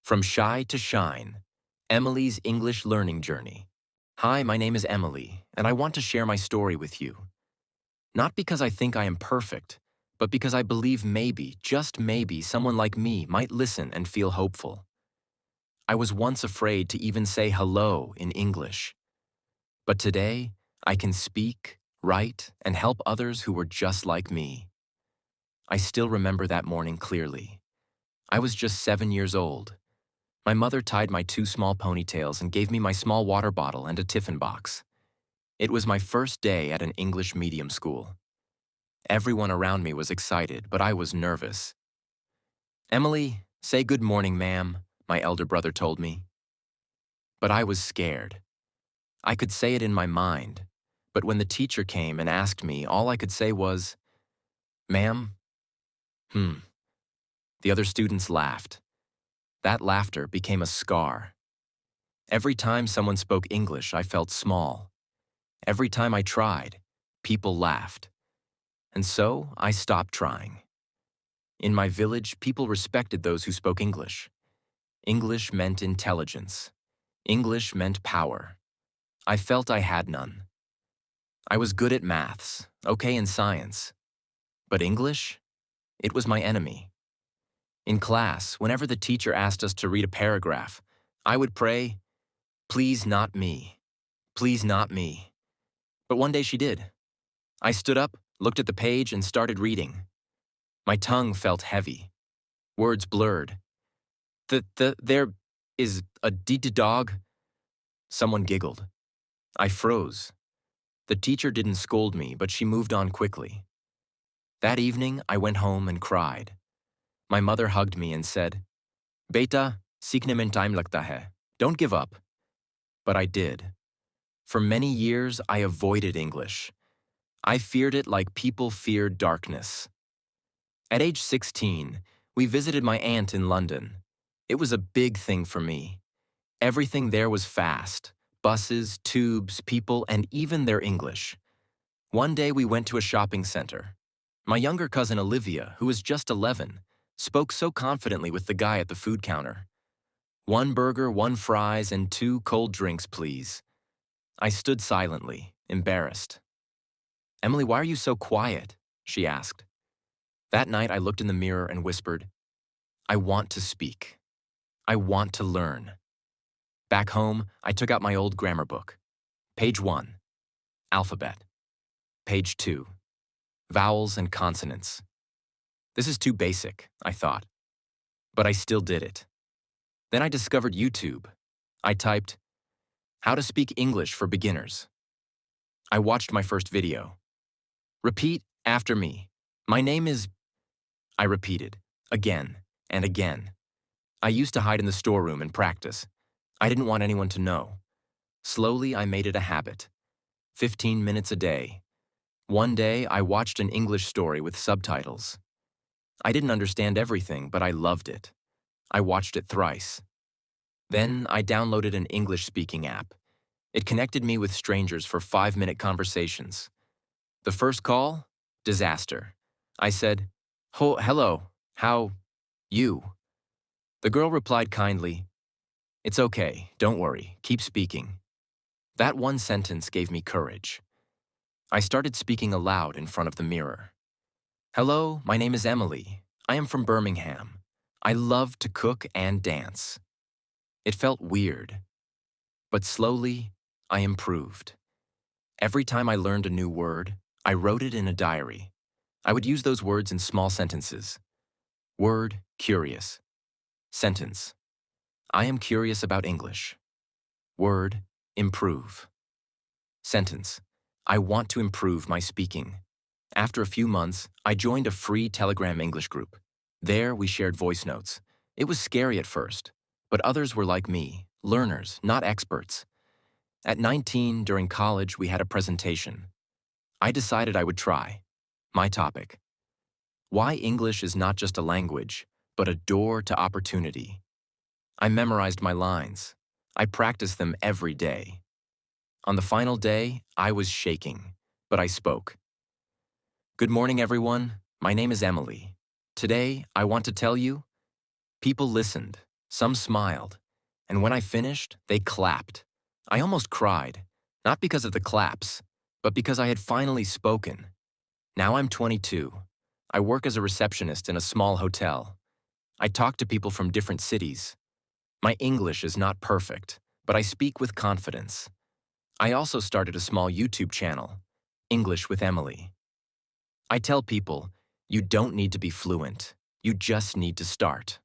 From Shy to Shine, Emily's English Learning Journey. Hi, my name is Emily, and I want to share my story with you. Not because I think I am perfect, but because I believe maybe, just maybe, someone like me might listen and feel hopeful. I was once afraid to even say hello in English. But today, I can speak, write, and help others who were just like me. I still remember that morning clearly. I was just 7 years old. My mother tied my two small ponytails and gave me my small water bottle and a tiffin box. It was my first day at an English medium school. Everyone around me was excited, but I was nervous. "Emily, say good morning, ma'am," my elder brother told me. But I was scared. I could say it in my mind, but when the teacher came and asked me, all I could say was, "Ma'am?" The other students laughed. That laughter became a scar. Every time someone spoke English, I felt small. Every time I tried, people laughed. And so I stopped trying. In my village, people respected those who spoke English. English meant intelligence. English meant power. I felt I had none. I was good at maths, okay in science. But English? It was my enemy. In class, whenever the teacher asked us to read a paragraph, I would pray, "Please not me. Please not me." But one day she did. I stood up, looked at the page, and started reading. My tongue felt heavy. Words blurred. There is a dog. Someone giggled. I froze. The teacher didn't scold me, but she moved on quickly. That evening, I went home and cried. My mother hugged me and said, "Beta, seekhne mein time lagta hai. Don't give up." But I did. For many years, I avoided English. I feared it like people fear darkness. At age 16, we visited my aunt in London. It was a big thing for me. Everything there was fast. Buses, tubes, people, and even their English. One day we went to a shopping center. My younger cousin Olivia, who was just 11, spoke so confidently with the guy at the food counter. "1 burger, 1 fries, and 2 cold drinks, please." I stood silently, embarrassed. "Emily, why are you so quiet?" she asked. That night I looked in the mirror and whispered, "I want to speak. I want to learn." Back home, I took out my old grammar book. Page 1, alphabet. Page 2, vowels and consonants. This is too basic, I thought. But I still did it. Then I discovered YouTube. I typed, "How to speak English for beginners." I watched my first video. "Repeat after me. My name is..." I repeated, again and again. I used to hide in the storeroom and practice. I didn't want anyone to know. Slowly, I made it a habit. 15 minutes a day. One day, I watched an English story with subtitles. I didn't understand everything, but I loved it. I watched it thrice. Then, I downloaded an English-speaking app. It connected me with strangers for 5-minute conversations. The first call? Disaster. I said, "Hello, how you?" The girl replied kindly, "It's okay, don't worry, keep speaking." That one sentence gave me courage. I started speaking aloud in front of the mirror. "Hello, my name is Emily. I am from Birmingham. I love to cook and dance." It felt weird, but slowly, I improved. Every time I learned a new word, I wrote it in a diary. I would use those words in small sentences. Word, curious. Sentence, I am curious about English. Word, improve. Sentence, I want to improve my speaking. After a few months, I joined a free Telegram English group. There, we shared voice notes. It was scary at first, but others were like me, learners, not experts. At 19, during college, we had a presentation. I decided I would try. My topic: why English is not just a language, but a door to opportunity. I memorized my lines. I practiced them every day. On the final day, I was shaking, but I spoke. "Good morning, everyone. My name is Emily. Today, I want to tell you..." People listened. Some smiled, and when I finished, they clapped. I almost cried, not because of the claps, but because I had finally spoken. Now I'm 22. I work as a receptionist in a small hotel. I talk to people from different cities. My English is not perfect, but I speak with confidence. I also started a small YouTube channel, English with Emily. I tell people, you don't need to be fluent. You just need to start.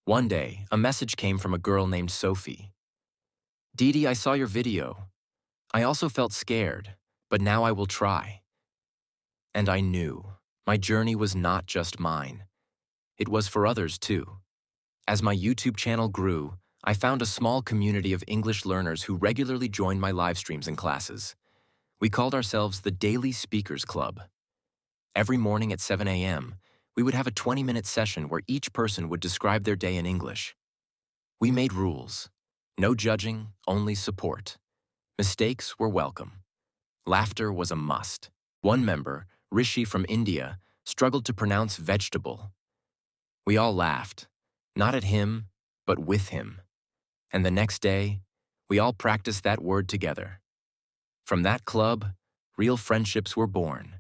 One day, a message came from a girl named Sophie. Didi, I saw your video. I also felt scared, but now I will try. And I knew my journey was not just mine. It was for others too. As my YouTube channel grew, I found a small community of English learners who regularly joined my live streams and classes. We called ourselves the Daily Speakers Club. Every morning at 7 a.m., we would have a 20-minute session where each person would describe their day in English. We made rules. No judging, only support. Mistakes were welcome. Laughter was a must. One member, Rishi from India, struggled to pronounce vegetable. We all laughed, not at him, but with him. And the next day, we all practiced that word together. From that club, real friendships were born.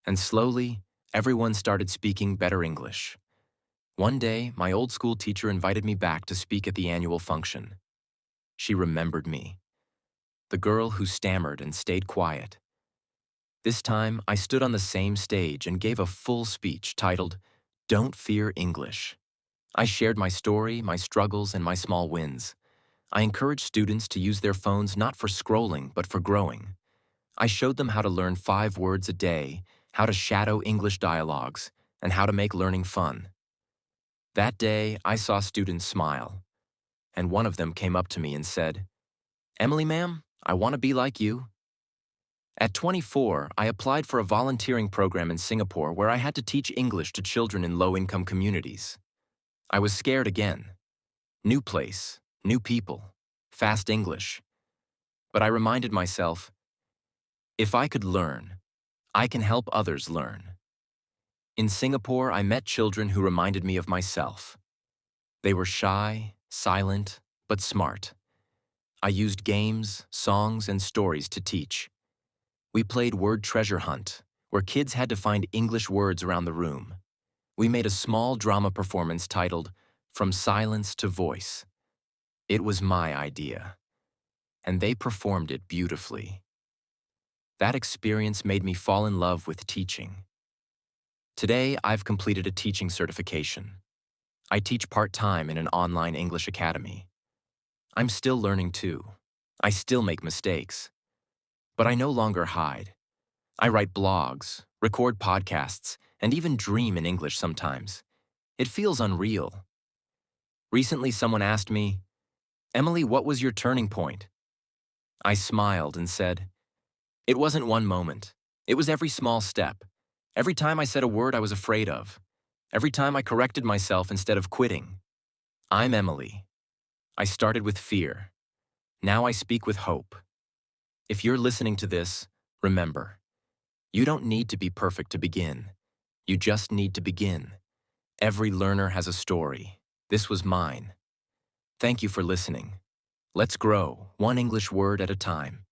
And slowly, everyone started speaking better English. One day, my old school teacher invited me back to speak at the annual function. She remembered me, the girl who stammered and stayed quiet. This time, I stood on the same stage and gave a full speech titled, Don't Fear English. I shared my story, my struggles, and my small wins. I encouraged students to use their phones not for scrolling, but for growing. I showed them how to learn 5 words a day, how to shadow English dialogues, and how to make learning fun. That day, I saw students smile, and one of them came up to me and said, Emily, ma'am, I want to be like you. At 24, I applied for a volunteering program in Singapore where I had to teach English to children in low-income communities. I was scared again. New place, new people, fast English. But I reminded myself, if I could learn, I can help others learn. In Singapore, I met children who reminded me of myself. They were shy, silent, but smart. I used games, songs, and stories to teach. We played word treasure hunt, where kids had to find English words around the room. We made a small drama performance titled From Silence to Voice. It was my idea, and they performed it beautifully. That experience made me fall in love with teaching. Today, I've completed a teaching certification. I teach part-time in an online English academy. I'm still learning too. I still make mistakes. But I no longer hide. I write blogs, record podcasts, and even dream in English sometimes. It feels unreal. Recently, someone asked me, Emily, what was your turning point? I smiled and said, it wasn't one moment. It was every small step. Every time I said a word I was afraid of. Every time I corrected myself instead of quitting. I'm Emily. I started with fear. Now I speak with hope. If you're listening to this, remember, you don't need to be perfect to begin. You just need to begin. Every learner has a story. This was mine. Thank you for listening. Let's grow, one English word at a time.